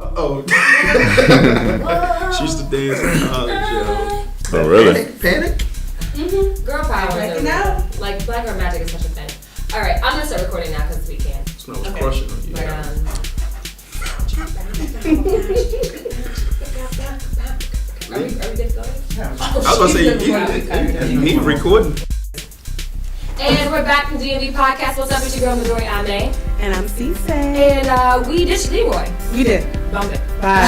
Oh. She used to dance in college, yo. Oh, really? Panic? Mm-hmm. Girl power. Like Black Girl Magic is such a thing. All right, I'm gonna start recording now because we can. So I was crushing on you. But Are we good to go? I was going to say, me recording. And we're back from DMV Podcast. What's up with your girl, Midori Ame? And I'm Cisse. And we ditched Leroy. We did. Bump it. Bye.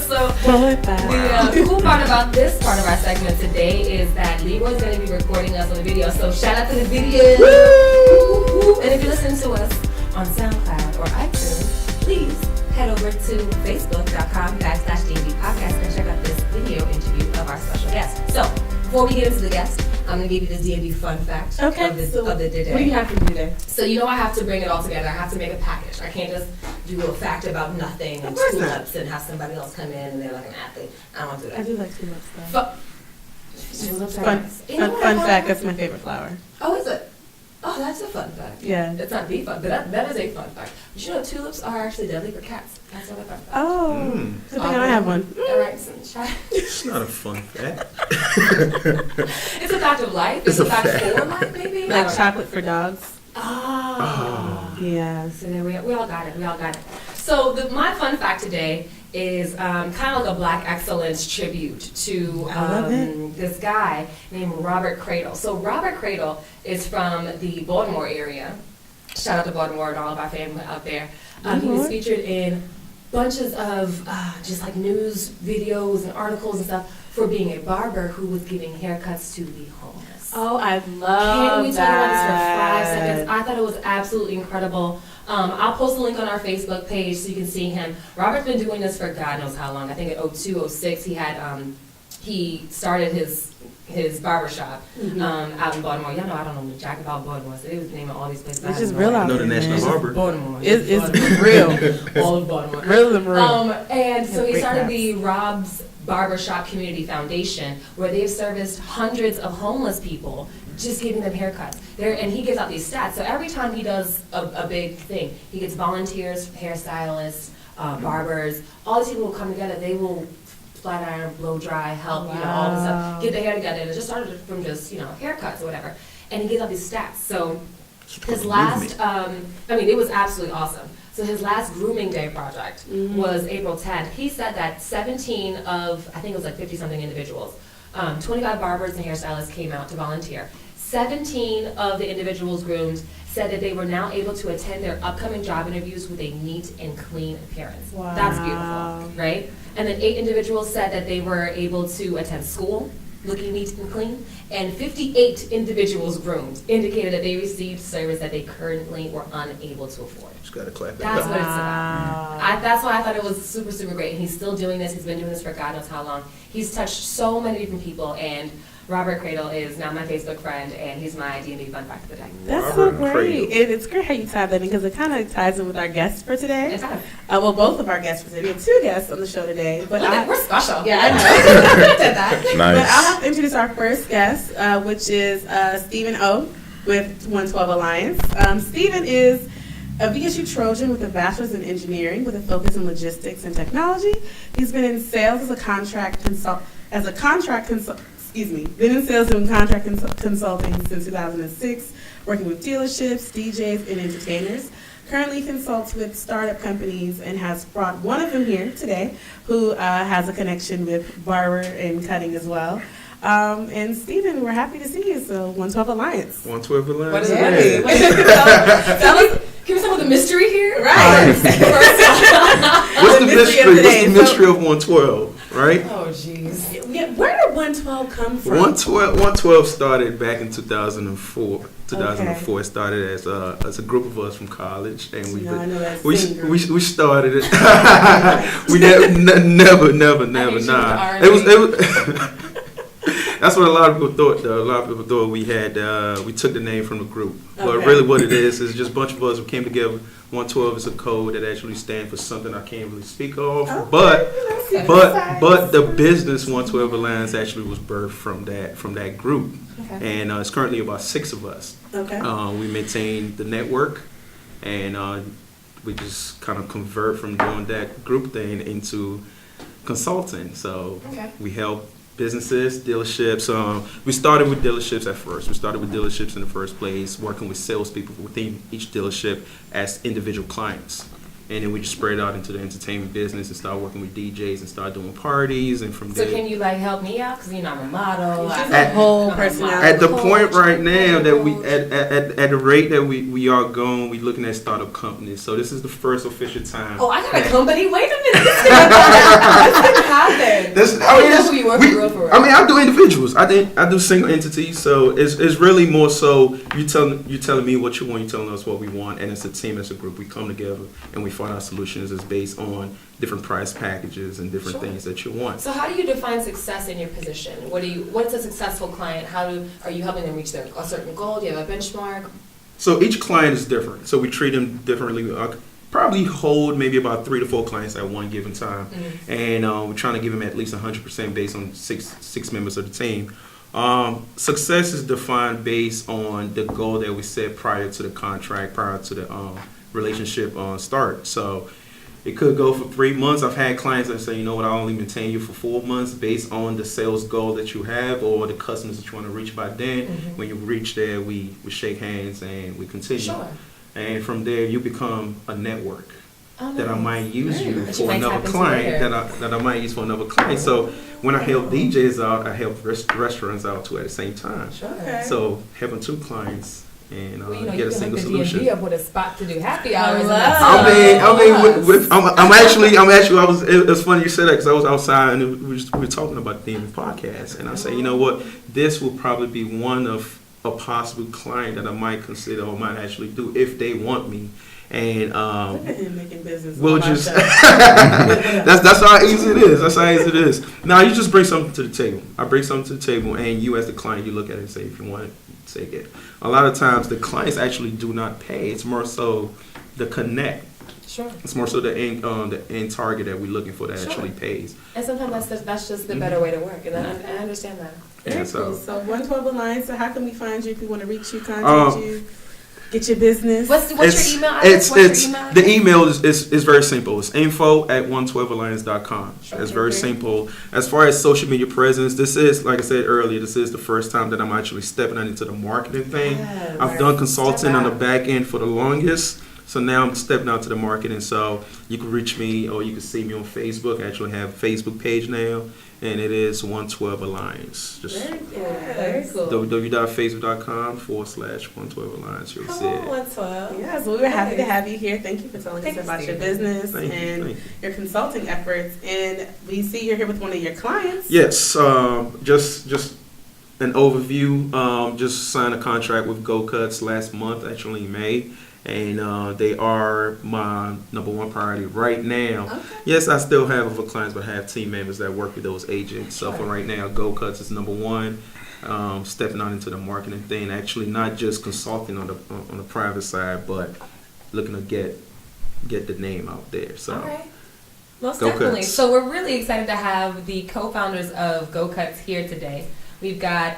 So, the cool part about this part of our segment today is that Leroy's going to be recording us on the video. So, shout out to the video. Woo! And if you listen to us on SoundCloud or iTunes, please head over to facebook.com/DMV Podcast and check out this video interview of our special guest. So, before we get into the guest, I'm going to give you this DMV fun fact of the day. What do you have to do today? So, you know I have to bring it all together. I have to make a package. I can't just do a fact about nothing and tulips and have somebody else come in and they're like an athlete. I don't want to do that. I do like tulips though. Tulips are Fun nice. fact, that's my favorite flower. Oh, is it? Oh, that's a fun fact. Yeah. It's not the fun, but that is a fun fact. But you know, tulips are actually deadly for cats. That's another fun fact. Oh. Good thing I don't have one. All right, so It's not a fun fact. it's a fact of life. It's a fact for life, maybe? Like chocolate for dogs. Oh. Yeah. So there we all got it. So my fun fact today is kind of like a Black excellence tribute to this guy named Robert Cradle. So Robert Cradle is from the Baltimore area. Shout out to Baltimore and all of our family out there. He was featured in bunches of just like news videos and articles and stuff for being a barber who was giving haircuts to the homeless. Oh, I love Can we talk about this for 5 seconds? I thought it was absolutely incredible. I'll post a link on our Facebook page so you can see him. Robert's been doing this for God knows how long. I think in 2002, 06, he had he started his barbershop out in Baltimore. Y'all know I don't know jack about Baltimore, so they was naming all these places. It's just real out I know there, the National Barber. Baltimore. It's real. All of Baltimore. Real. And so he started the Rob's Barbershop Community Foundation, where they've serviced hundreds of homeless people, just giving them haircuts. And he gives out these stats. So every time he does a big thing, he gets volunteers, hairstylists, barbers, all these people will come together. They will flat iron, blow dry, help, all this stuff, get their hair together. And it just started from just, haircuts or whatever. And he gives out these stats. So his last, it was absolutely awesome. So his last grooming day project was April 10th. He said that 17 of, I think it was like 50-something individuals, 25 barbers and hairstylists came out to volunteer. 17 of the individuals groomed said that they were now able to attend their upcoming job interviews with a neat and clean appearance. Wow. That's beautiful, right? And then 8 individuals said that they were able to attend school looking neat and clean, and 58 individuals groomed indicated that they received service that they currently were unable to afford. Just gotta clap that That's up. what it's about. That's why I thought it was super, super great. And he's still doing this. He's been doing this for God knows how long. He's touched so many different people, and Robert Cradle is now my Facebook friend, and he's my D&D fun fact of the day. That's so great. It's great how you tied that in, because it kind of ties in with our guests for today. It does. Well, both of our guests for today. We have 2 guests on the show today. But We're special. Yeah, I know. Did that. But I'll have to introduce our first guest, which is Stephen O. with 112 Alliance. Stephen is a VSU Trojan with a bachelor's in engineering with a focus in logistics and technology. He's been in sales been in sales and contract consulting since 2006, working with dealerships, DJs, and entertainers. Currently consults with startup companies and has brought one of them here today who has a connection with barber and cutting as well. And Stephen, we're happy to see you. So 112 Alliance. 112 Alliance. What is it? Can we start with the mystery here? Right. What's the mystery? What's the mystery of 112? Right? Oh, jeez. Where did 112 come from? 112 started back in 2004. 2004 Okay. It started as a group of us from college, and we started it. We never. Nah. It was. That's what a lot of people thought. Though. A lot of people thought we took the name from the group, but really what it is just a bunch of us who came together. 112 is a code that actually stands for something I can't really speak of, but the business 112 Alliance actually was birthed from that group, and it's currently about 6 of us. Okay. We maintain the network, and we just kind of convert from doing that group thing into consulting. So we help businesses, dealerships. We started with dealerships at first. We started with dealerships in the first place, working with salespeople within each dealership as individual clients. And then we just spread out into the entertainment business and started working with DJs and started doing parties. And from there. So can you like help me out? Because I'm a model. She's a whole personality. At the point right now that we at the rate that we are going, we're looking at startup companies. So this is the first official time. Oh, I got a company. Wait a minute. This didn't happen. I do individuals. I do single entities. So it's really more so you telling me what you want, you telling us what we want, and it's a team, it's a group. We come together and we find our solutions is based on different price packages and different things that you want. So how do you define success in your position? What's a successful client? Are you helping them reach a certain goal? Do you have a benchmark? So each client is different. So we treat them differently. Probably hold maybe about 3 to 4 clients at one given time. Mm-hmm. And we're trying to give them at least 100% based on six members of the team. Success is defined based on the goal that we set prior to the contract, prior to the relationship start. So it could go for 3 months. I've had clients that say, you know what, I'll only maintain you for 4 months based on the sales goal that you have or the customers that you want to reach by then. Mm-hmm. When you reach there, we shake hands and we continue. Sure. And from there, you become a network that I might use you for another client, that I might use for another client. So when I help DJs out, I help restaurants out too at the same time. Sure. Okay. So helping 2 clients and get a single solution. DMV up with a spot to do happy hours. It was funny you said that because I was outside and we were talking about the DMV Podcast, and I said, you know what, this will probably be one of a possible client that I might consider or might actually do if they want me. And look at him making business. We'll just that's how easy it is. That's how easy it is. Now you just bring something to the table. I bring something to the table, and you as the client, you look at it and say, if you want it, take it. A lot of times the clients actually do not pay. It's more so the connect. Sure. It's more so the end target that we're looking for that actually pays. And sometimes that's just the better way to work, and I understand that. Very cool. So 112 Alliance. So how can we find you if we want to reach you, contact you? Get your business. What's your email address? The email is very simple. It's info@112alliance.com. Sure. It's very simple. As far as social media presence, this is, like I said earlier, this is the first time that I'm actually stepping into the marketing thing. Yes, I've done consulting on the back end for the longest. So now I'm stepping out to the marketing. So you can reach me or you can see me on Facebook. I actually have a Facebook page now. And it is 112 Alliance. Just very cool. www.facebook.com/112 Alliance. You'll see it. 112. Yeah, so we were happy to have you here. Thank you for telling us about your business and your consulting efforts. And we see you're here with one of your clients. Yes, just an overview. Just signed a contract with Go-Cutz last month, actually in May. And they are my number one priority right now. Okay. Yes, I still have other clients, but I have team members that work with those agents. So for right now, Go-Cutz is number one. Stepping out into the marketing thing, actually not just consulting on the private side, but looking to get the name out there. So. All right. Most definitely. So we're really excited to have the co-founders of Go-Cutz here today. We've got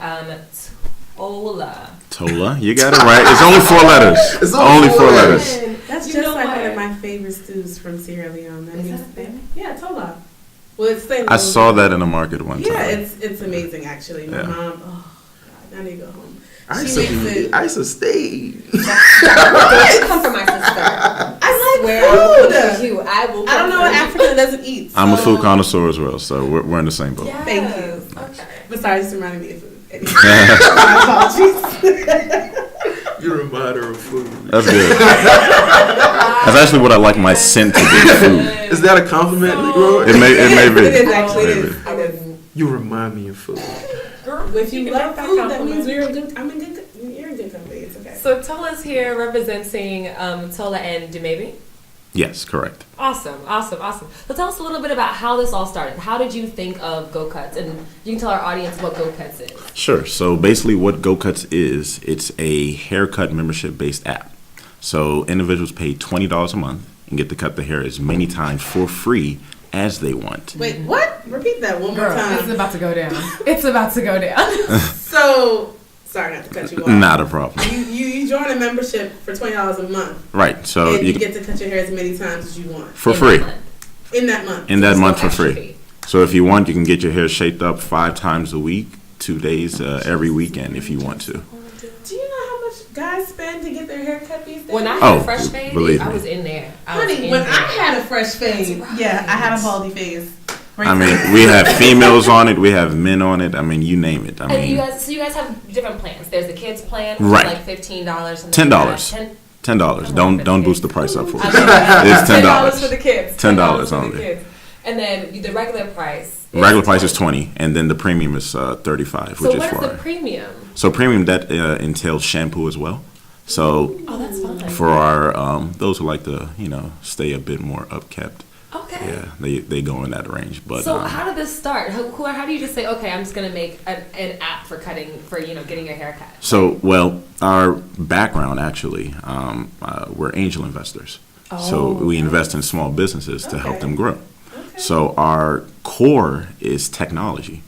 Tola, you got it right. It's only 4 letters. It's only 4 letters. That's just like one of my favorite stews from Sierra Leone. Yeah, Tola. Well, it's I saw that in the market one time. Yeah, it's amazing actually. My mom. Oh God, I need to go home. I used to stay. Come for my sister. I like food. I don't know what Africa doesn't eat. So. I'm a food connoisseur as well, so we're in the same boat. Yes. Thank you. Okay. Besides, just reminding me of food. My apologies. You remind her of food. That's good. That's actually what I like my scent to be. Food. Is that a compliment, Leroy? It may be. It is actually. It is. You remind me of food. Girl, if you love food, that means you're in good company. It's okay. So Tola's here representing Tola and DMV. Yes, correct. Awesome. So tell us a little bit about how this all started. How did you think of Go-Cutz? And you can tell our audience what Go-Cutz is. Sure. So basically what Go-Cutz is, it's a haircut membership-based app. So individuals pay $20 a month and get to cut their hair as many times for free as they want. Wait, what? Repeat that one more time. It's about to go down. So Sorry not to cut you off. Not a problem. You join a membership for $20 a month. Right. So and you get to cut your hair as many times as you want. For free. In that month. In that month for free. So if you want, you can get your hair shaped up 5 times a week, 2 days every weekend if you want to. Do you know how much guys spend to get their hair cut these days? When I had a fresh fade, believe I me. was in there. Honey, when I had a fresh fade, yeah, I had a baldy phase. I mean, we have females on it, we have men on it. I mean, you name it. I And mean, you guys have different plans. There's the kids plan, which Right. is like $15. And $10. $10. Don't boost the price up for us. It's $10 for the kids. $10 for the only. kids. And then the regular price. Regular price is $20, and then the premium is $35, So which is what is the for. premium? So premium that entails shampoo as well. So Oh, that's fine. for our those who like to stay a bit more upkept, Okay. yeah, they go in that range. But So how did this start? How do you just say, okay, I'm just gonna make an app for cutting, for getting your hair cut? So, well, our background actually, we're angel investors. So we invest in small businesses to help them grow. So our core is technology.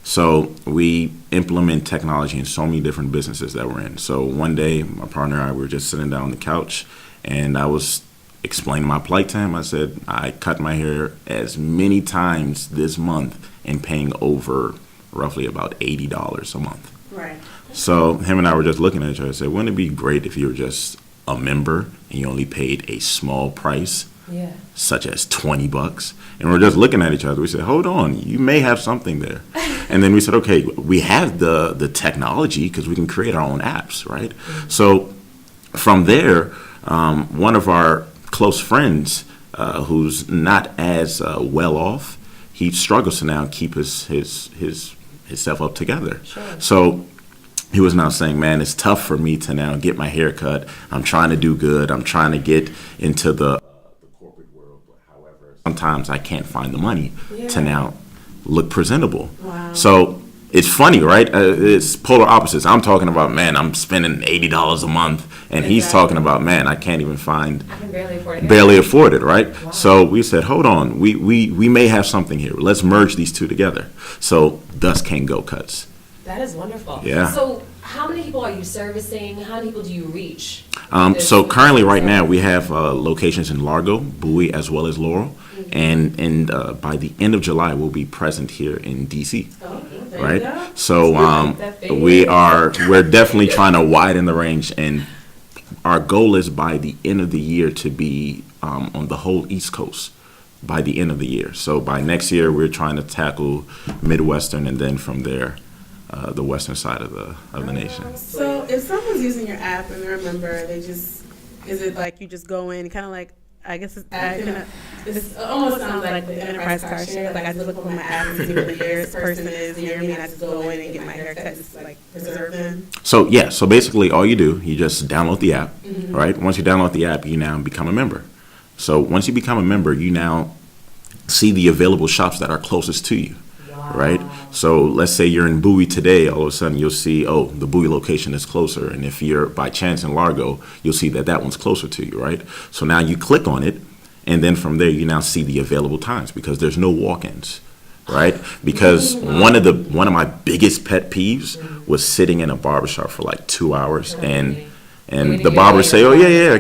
So we implement technology in so many different businesses that we're in. So one day, my partner and I were just sitting down on the couch, and I was explaining my plight to him. I said, I cut my hair as many times this month and paying over roughly about $80 a month. Right. So him and I were just looking at each other and said, wouldn't it be great if you were just a member and you only paid a small price, Yeah. such as $20? And we're just looking at each other. We said, hold on, you may have something there. And then we said, okay, we have the technology because we can create our own apps, right? So from there, one of our close friends who's not as well off, he struggles to now keep himself up together. Sure. So he was now saying, man, it's tough for me to now get my hair cut. I'm trying to do good. I'm trying to get into the corporate world. But however, sometimes I can't find the money to now look presentable. Wow. So it's funny, right? It's polar opposites. I'm talking about, man, I'm spending $80 a month. And he's talking about, man, I can't even find, I can barely afford it. right? Wow. So we said, hold on, we may have something here. Let's merge these two together. So thus came Go-Cutz. That is wonderful. Yeah. So how many people are you servicing? How many people do you reach? So currently right now we have locations in Largo, Bowie, as well as Laurel. And by the end of July, we'll be present here in DC. Right? So we're definitely trying to widen the range, and our goal is by the end of the year to be on the whole East Coast by the end of the year. So by next year, we're trying to tackle Midwestern, and then from there, the western side of the nation. So if someone's using your app and they're a member, is it like you just go in, kind of like, I guess it almost sounds like the enterprise car share. Like I just look on my app and see what the year this person is near me, and I just go in and get my hair cut, just like reserve them. So yeah, so basically all you do, you just download the app, right? Once you download the app, you now become a member. So once you become a member, you now see the available shops that are closest to you. Right? So let's say you're in Bowie today, all of a sudden you'll see, oh, the Bowie location is closer. And if you're by chance in Largo, you'll see that one's closer to you, right? So now you click on it, and then from there you now see the available times because there's no walk-ins, right? Because one of my biggest pet peeves was sitting in a barbershop for like 2 hours and the barber say, oh, yeah.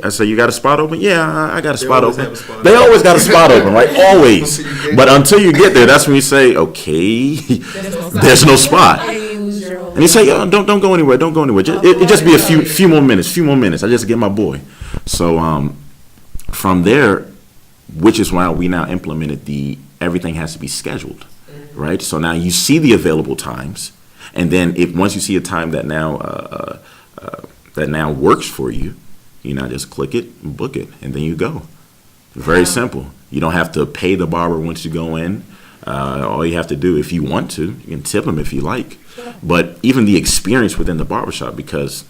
I say, you got a spot open? Yeah, I got a spot open. They always got a spot open, right? Always. But until you get there, that's when you say, okay, there's no spot. And you say, yo, don't go anywhere. Don't go anywhere. It just be a few more minutes. I just get my boy. So from there, which is why we now implemented everything has to be scheduled, right? So now you see the available times. And then once you see a time that now works for you, you now just click it, book it, and then you go. Very simple. You don't have to pay the barber once you go in. All you have to do, if you want to, you can tip them if you like. But even the experience within the barbershop, because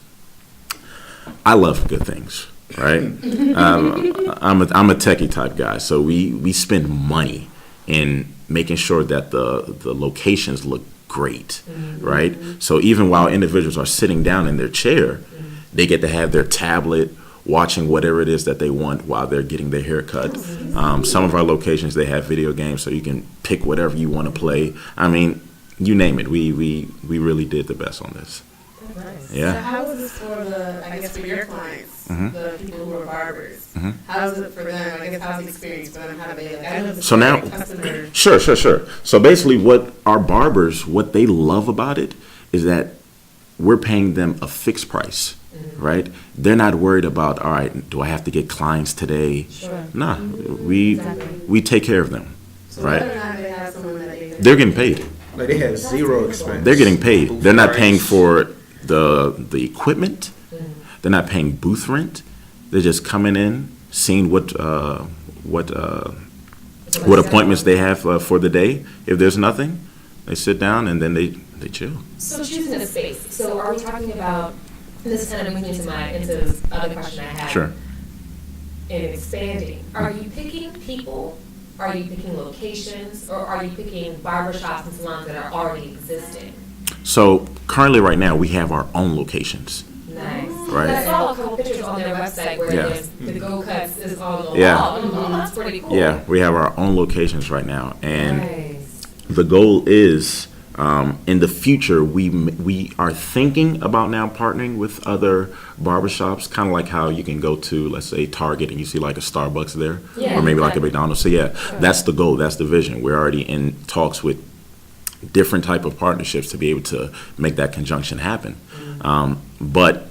I love good things, right? I'm a techie type guy, so we spend money in making sure that the locations look great, right? So even while individuals are sitting down in their chair, they get to have their tablet watching whatever it is that they want while they're getting their hair cut. Some of our locations, they have video games, so you can pick whatever you want to play. I mean, you name it. We really did the best on this. Nice. Yeah. So how is this for for your clients, Mhm. the people who are barbers? Mhm. How is it for them? I guess how's the experience for them? How do they I know the So now- customer. Sure. So basically what our barbers, what they love about it is that we're paying them a fixed price, right? They're not worried about, all right, do I have to get clients today? Sure. Nah, we take care of them, So right? whether or not they have someone that They're getting paid. Like they have zero expense. They're getting paid. Booth They're not price. paying for the equipment. They're not paying booth rent. They're just coming in, seeing what appointments they have for the day. If there's nothing, they sit down and then they chill. So choosing a space. So are we talking about, and this is kind of moving into this other question I had. Sure. In expanding, are you picking people? Are you picking locations? Or are you picking barbershops and salons that are already existing? So currently, right now, we have our own locations. Nice. Right. I saw a couple pictures on their website where Yeah. the Go-Cutz is on the Yeah. wall. Oh, that's pretty cool. Yeah, we have our own locations right now, and Nice. the goal is in the future we are thinking about now partnering with other barbershops, kind of like how you can go to, let's say, Target and you see like a Starbucks there, Yeah, or maybe like a exactly. McDonald's. So yeah, that's the goal, that's the vision. We're already in talks with different type of partnerships to be able to make that conjunction happen. But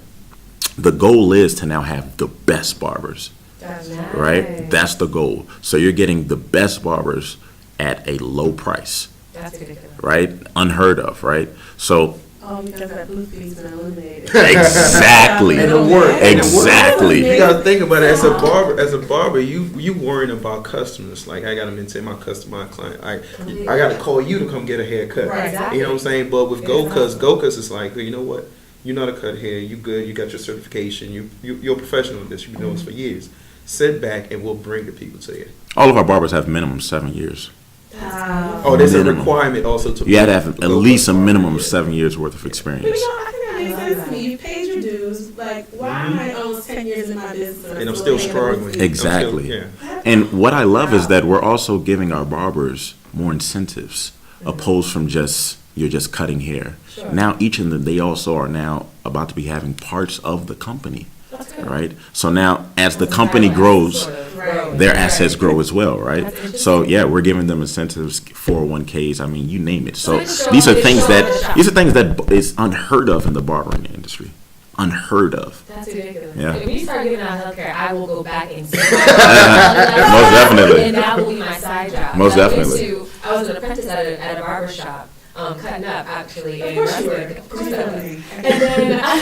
the goal is to now have the best barbers, That's Nice. right? That's the goal. So you're getting the best barbers at a low price, That's ridiculous. right? Unheard of, right? So because that booth fee's been eliminated. exactly, And it work. And it work. exactly. You gotta think about it as a barber. You worrying about customers. Like I gotta maintain my customer, my client. I gotta call you to come get a haircut. Right, exactly. You know what I'm saying? But with Exactly. Go-Cutz is like, you know what? You know how to cut hair. You good. You got your certification. You're a professional at this. You've been doing this for years. Sit back and we'll bring the people to you. All of our barbers have minimum 7 years. Oh, there's a Minimum. requirement also to. You had to have at least a minimum of Yeah. 7 years worth of But experience. I think that makes sense to me. You paid your dues. Like, why am I almost 10 years in my business And I'm still paying a booth struggling. fee? Exactly. I'm still- yeah. And what I love is that we're also giving our barbers more incentives, opposed from just you're just cutting hair. Sure. Now each of them, they also are now about to be having parts of the company, That's good. right? So now as the company grows, Sort of Right. growing. their assets grow as well, right? That's interesting. So yeah, we're giving them incentives, 401ks. I mean, you name it. So So it's these are showing- things it's that showing the shop. is unheard of in the barbering industry. Unheard of. That's ridiculous. Yeah. If you start giving out healthcare, I will go back and Most definitely. And that will be my side job. Most I went definitely. I was an apprentice at a barber shop, cutting up actually. Of in course you were. Westwood. Of course you were. And then I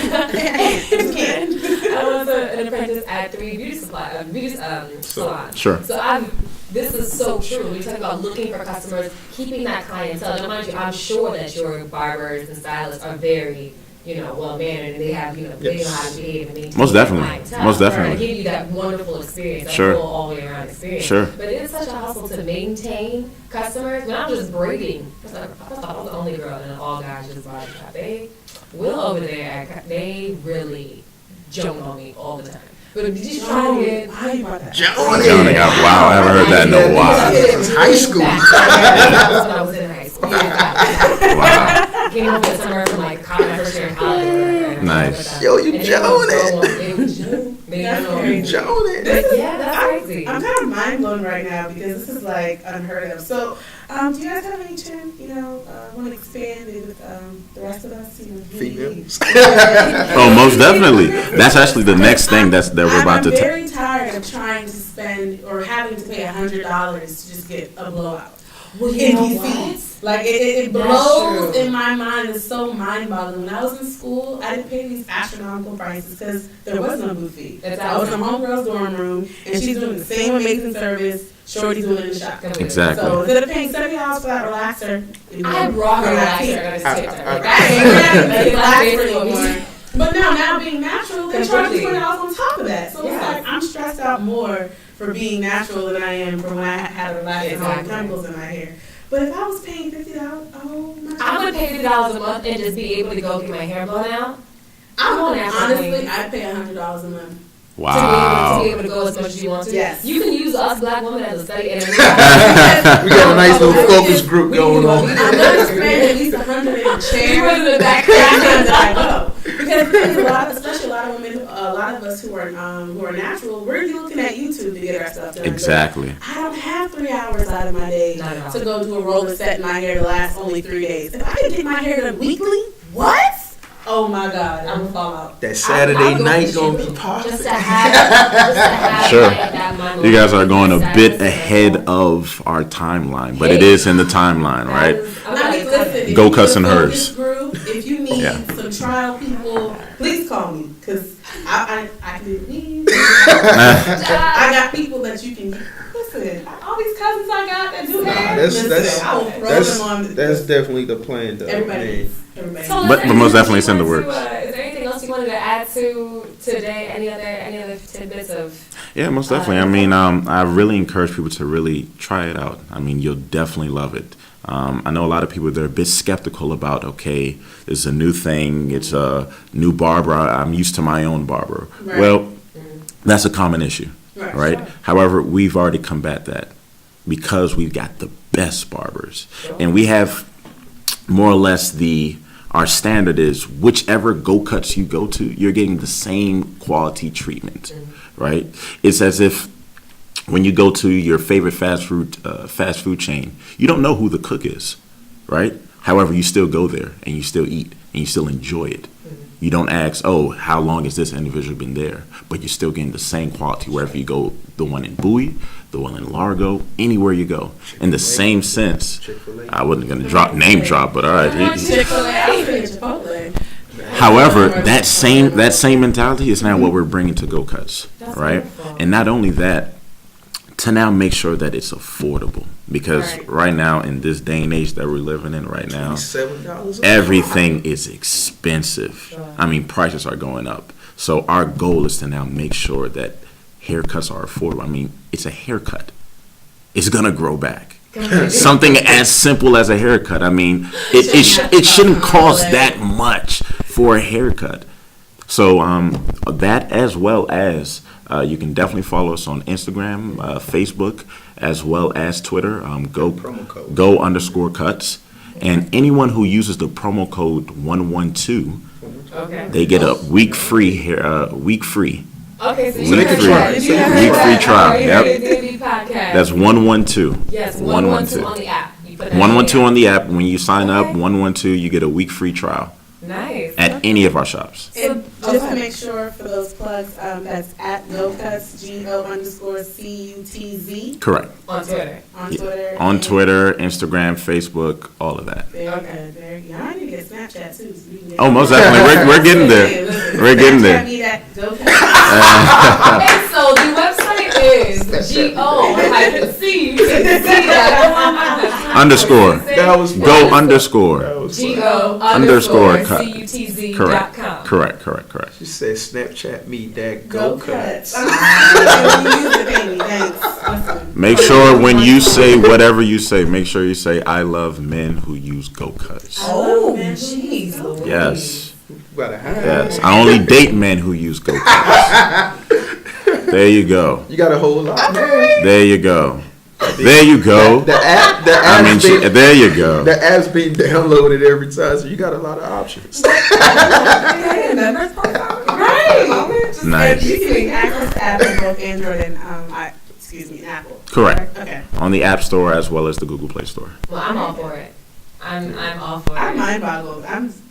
was an apprentice at 3 beauty salons. Sure. So this is so true. We talk about looking for customers, keeping that clientele. Now, mind you, I'm sure that your barbers and stylists are very, well mannered, and they have, they know how to behave and maintain Most definitely. their clientele. Most Right. definitely. To give you that wonderful experience, that Sure. full all the way around experience. Sure. But it is such a hustle to maintain customers. When I was just braiding, I thought I was the only girl in an all guys just barber shop. Will over there, they really joke on me all the time. But did you try to get? How you brought that? Johnny, wow, I haven't heard that in a while. Since high school. That was when I was in high school. Yeah. Wow. Came over the summer from like college, first year in college. Nice. Yo, you Joan It was June. That's very Joan. Yeah, that's crazy. I'm kind of mind blown right now because this is like unheard of. So, do you guys have any chance, want to expand with the rest of us? Females. Oh, most definitely. That's actually the next thing that we're about to. I'm very tired of trying to spend or having to pay $100 to just get a blowout. Well, you In know these what? fees. Like it That's blows true. in my mind. It's so mind-boggling. When I was in school, I didn't pay these astronomical prices because there was no booth fee. That's I was in awesome. my homegirl's dorm room, and she's doing the same amazing service Shorty's doing in the shop. Exactly. So instead of paying $70 for that relaxer, I brought her relax relaxer. here. I just tipped her. Like, I ain't that's ready to relax basically what we anymore. do. But now being natural, they charge me Completely. $20 on top of that. So Yeah. it's like I'm stressed out more for being natural than I am for when I had a relaxer and all the Exactly. chemicals in my hair. But if I was paying $50, oh my God. I would pay $50 a month and just be able to go get my hair blown out. I'm on that honestly, point. I pay $100 a month. To Wow. be able to go as much as you want to. Yes. You can use us black women as a study aid. We got a nice little focus group going on. I'm gonna spend at least $100 in a chair. We put it in the back. That I go. Because especially a lot of women, a lot of us who are natural, we're looking at YouTube to get our stuff done. Exactly. But I don't have 3 hours out of my day to go do a roller set in my hair to last only 3 days. If I could get my hair done weekly, what? Oh my God, I'm gonna fall out. That Saturday night gonna be popping. Just to have Sure. that money. You guys are going a bit ahead of our timeline, but it is in the timeline, right? Listen, Go-Cutz and hers. If you need some trial people, please call me, because I can I got people that you can listen. All these cousins I got that do hair. I will throw them on. That's definitely the plan, though. Everybody. So But most definitely it's in the works. Is there anything else you wanted to add to today? Any other tidbits of? Yeah, most definitely. I mean, I really encourage people to really try it out. I mean, you'll definitely love it. I know a lot of people, they're a bit skeptical about, okay, it's a new thing, it's a new barber, I'm used to my own barber. Right. Well, that's a common issue, right? Sure. However, we've already combat that because we've got the best barbers. And we have more or less our standard is whichever Go-Cutz you go to, you're getting the same quality treatment, right? It's as if when you go to your favorite fast food chain, you don't know who the cook is, right? However, you still go there and you still eat and you still enjoy it. You don't ask, oh, how long has this individual been there? But you're still getting the same quality wherever you go, the one in Bowie, the one in Largo, anywhere you go. In the same sense, I wasn't going to name drop, but all right. However, that same mentality is now what we're bringing to Go-Cutz, right? And not only that, to now make sure that it's affordable, because right now in this day and age that we're living in right now, everything is expensive. I mean, prices are going up. So our goal is to now make sure that haircuts are affordable. I mean, it's a haircut. It's gonna grow back. Something as simple as a haircut. I mean, it shouldn't cost that much for a haircut. So that, as well as you can definitely follow us on Instagram, Facebook, as well as Twitter. Go_Cutz, and anyone who uses the promo code 112, they get a week free week free. Okay, so week free trial. Yep. DMV Podcast. That's 112. Yes, 112 on the app. 112 on the app. When you sign up, 112, you get a week free trial. Nice. At any of our shops. And just to make sure for those plugs, that's at Go-Cutz, GO_CUTZ. Correct. On Twitter. On Twitter, Instagram, Facebook, all of that. Okay. There you go. I need to get Snapchat too. So we can get Most definitely. We're getting there. We're getting there. And so the website is underscore. That was Go_CUTZ.com. Correct. She said, Snapchat me that Go-Cutz. Make sure when you say whatever you say, make sure you say, I love men who use Go-Cutz. Oh, jeez. Yes. Yes. I only date men who use Go-Cutz. There you go. You got a whole lot, man. There you go. There you go. The app there you go. The app's being downloaded every time, so you got a lot of options. Right. Nice. You can access the app on both Android and Apple. Correct. Okay. On the App Store as well as the Google Play Store. Well, I'm all for it. I'm all for it. I'm mind boggled. Awesome.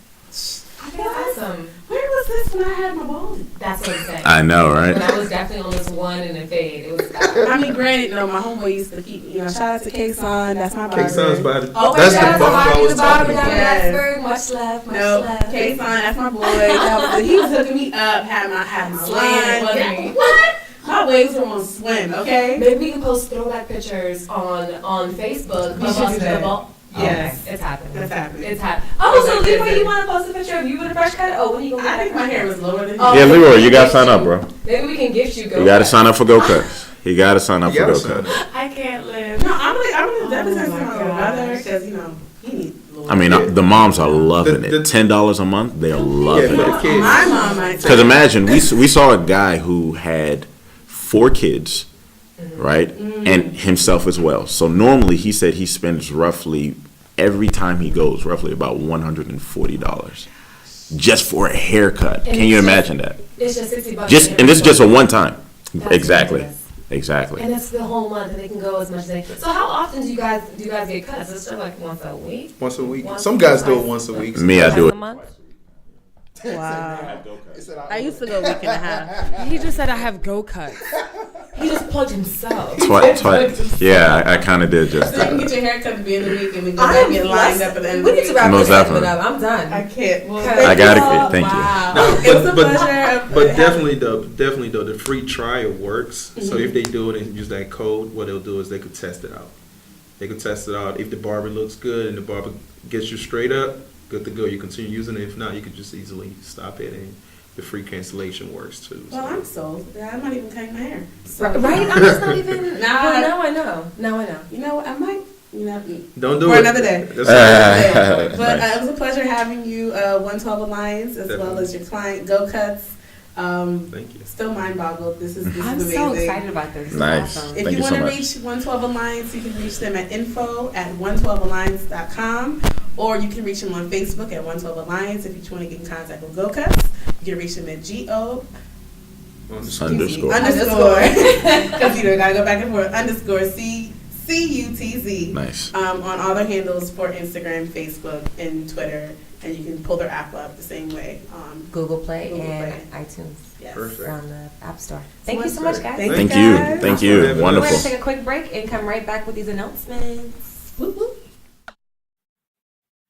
Where was this when I had my ball? That's what I'm saying. I know, right? When I was definitely on this one and then fade. It was. I mean, granted, my homeboy used to keep, shout out to K-Son, that's my barber. K-Son's body. Oh, That's the barber I was talking about. Yes. Much love. No, K-Son, that's my boy. He was hooking me up, had my line. What? My waves are on swim, okay? Maybe we can post throwback pictures on Facebook. We should do that. Yes, it's happening. That's happening. It's happening. Oh, so Leroy, you want to post a picture of you with a fresh cut? Oh, when you gonna? I think my hair was lower than Yeah, Leroy, you gotta sign up, bro. Maybe we can gift you. You gotta sign up for Go-Cutz. You gotta sign up for Go-Cutz. I can't live. No, I'm gonna definitely send my brother because he needs. I mean, the moms are loving it. $10 a month, they're loving it. My mom might. Because imagine, we saw a guy who had 4 kids, right, and himself as well. So normally, he said he spends roughly every time he goes, roughly about $140. just for a haircut. And Can you imagine that? It's just $60. And this is just a one time. That's Exactly. ridiculous. Exactly. And it's the whole month, and they can go as much as they. So how often do you guys get cuts? Is it just like once a week? Once a week. Once Some guys do it twice? once a week. Me, I do Twice it. a month? Wow. I used to go a week and a half. He just said I have Go-Cutz. He just plugged himself. Twice. Yeah, I kind of did just So you can that. get your haircut at the end of the week and then go back and get lined up at the end of the We need week. to wrap Most this segment definitely. up. I'm done. I can't. Well, I gotta you. thank you. Wow. No, It was a pleasure. But definitely though, the free trial works. So if they do it and use that code, what they'll do is they could test it out. They could test it out. If the barber looks good and the barber gets you straight up, good to go. You continue using it. If not, you could just easily stop it, and the free cancellation works too. Well, I'm sold. I'm not even cutting my hair. So, Right? I'm just not even. Nah. Now I know. Now I know. You know what? I might. Don't do For it. another day. That's all right. But Nice. it was a pleasure having you, 112 Alliance, as well as your client, Go-Cutz. Thank you. Still mind boggled. This is I'm amazing. so excited about this. This is Nice. awesome. If Thank you you so want to much. reach 112 Alliance, you can reach them at info@112alliance.com, or you can reach them on Facebook at 112 Alliance. If you want to get in contact with Go-Cutz, you can reach them at Underscore. because you know, gotta go back and forth, _CUTZ. Nice. On all their handles for Instagram, Facebook, and Twitter, and you can pull their app up the same way on Google Play Google and Play. iTunes. Yes. Perfect. On the App Store. Thank you so much, guys. Thank Thank you, you. guys. Thank We're you. We're going to Wonderful. take a quick break and come right back with these announcements. Whoop, whoop.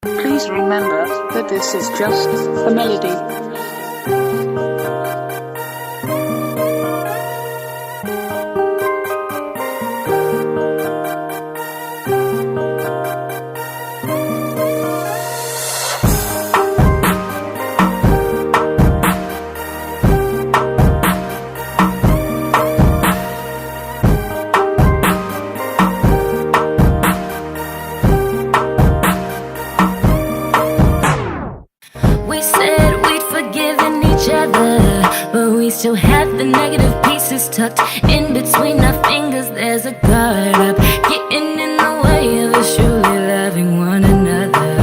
Please remember that this is just a melody. We said we'd forgiven each other, but we still had the negative pieces tucked in between our fingers. There's a guard up, getting in the way of us truly loving one another.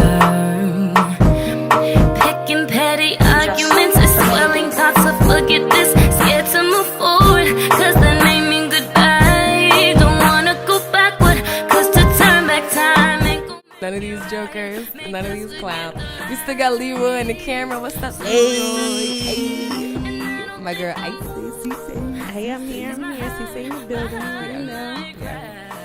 Picking petty arguments and swelling thoughts of forget this. Scared to move forward, cause that made me goodbye. Don't wanna go backward, cause to turn back time ain't gon' None of these jokers, none of these clowns. We still got Leroy in the camera. What's up, Leroy? Hey. My girl Icy. Hey, I'm here. CC in the building. You know.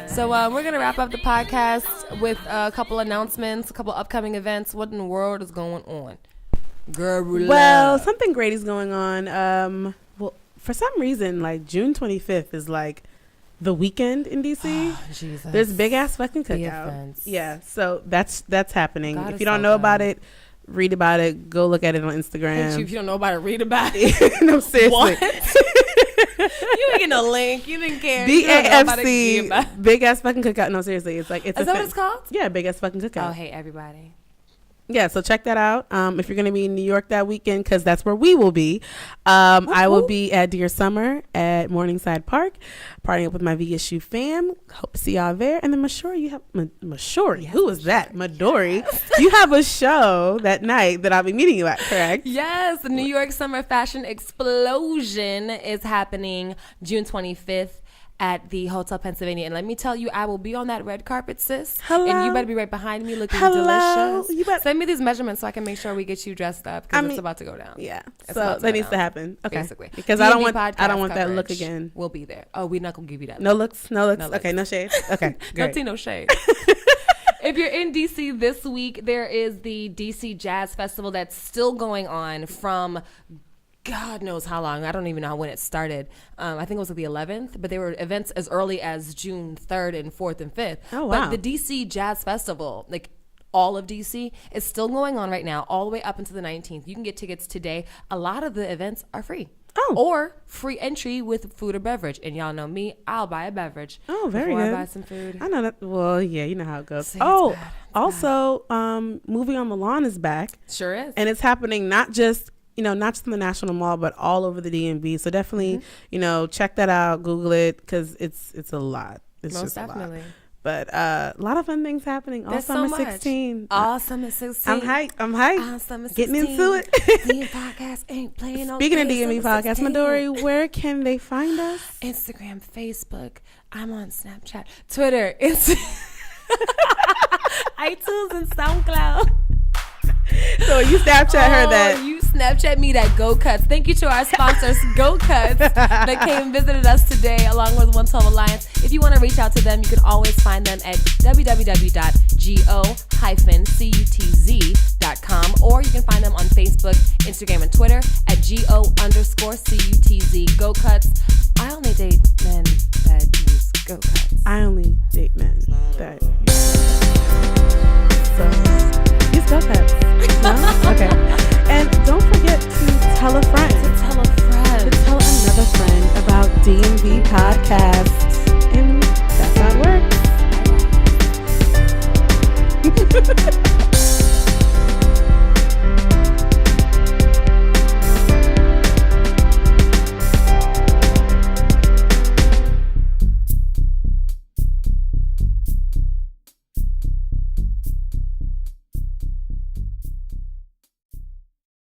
So we're going to wrap up the podcast with a couple announcements, a couple upcoming events. What in the world is going on? Girl, Well, something great is going on. Well, for some reason, like June 25th is like the weekend in DC. Jesus. There's big ass fucking The cookout. events. Yeah, so that's happening. God if is you don't so know good. about it, read about it. Go look at it on Hate you Instagram. if you don't know about it, read about it. No, seriously. What? You ain't getting a link. You didn't care. You don't know about it, get about it. BAFC, big ass fucking cookout. No, seriously, it's like it's Is a that what thing. it's called? Yeah, big ass fucking cookout. Oh, hey, everybody. Yeah, so check that out. If you're going to be in New York that weekend, because that's where we will be. I will be at Dear Summer at Morningside Park, partying up with my VSU fam. Hope to see y'all there. And then Mashori, you have Mashori. Who is that? Midori. You have a show that night that I'll be meeting you at, correct? Yes, the New York Summer Fashion Explosion is happening June 25th at the Hotel Pennsylvania. And let me tell you, I will be on that red carpet, sis. Hello. And you better be right behind me looking Hello. delicious. You better- Send me these measurements so I can make sure we get you dressed up because it's about to go down. Yeah. It's So about to that go needs to down, happen. Okay. Basically. Because I don't DMV want podcast that look coverage. again. We'll be there. Oh, we're not going to give you that No look. looks. No looks. No looks. Okay, no shade. Okay. Don't Great. see no shade. If you're in DC this week, there is the DC Jazz Festival that's still going on from God knows how long. I don't even know when it started. I think it was like the 11th, but there were events as early as June 3rd and 4th and 5th. Oh, wow. But the DC Jazz Festival, like all of DC, is still going on right now, all the way up until the 19th. You can get tickets today. A lot of the events are free. Oh. Or free entry with food or beverage. And y'all know me, I'll buy a beverage. Oh, very before good. I buy some food. I know that. Well, yeah, you know how it goes. See, it's Oh, bad. It's also, Movie on Milan is back. Sure is. And it's happening not just in the National Mall, but all over the DMV. So definitely, check that out, Google it, because it's a lot. It's Most just definitely. a lot. But a lot of fun things happening all There's summer so much. 16. All summer 16. I'm hyped. All summer 16. Getting into it. DMV Podcast ain't playing no Speaking of games, DMV summer Podcast, 16. Midori, where can they find us? Instagram, Facebook. I'm on Snapchat, Twitter, iTunes, and SoundCloud. So you Snapchat her that. You Snapchat me that Go-Cutz. Thank you to our sponsors, Go-Cutz, that came and visited us today, along with 112 Alliance. If you want to reach out to them, you can always find them at www.go-cutz.com, or you can find them on Facebook, Instagram, and Twitter at go_CUTZ. Go-Cutz. I only date men that use Go-Cutz. I only date men that so use Go-Cutz. No? Okay. And don't forget to tell a friend. Tell a friend. To tell another friend about DMV Podcast.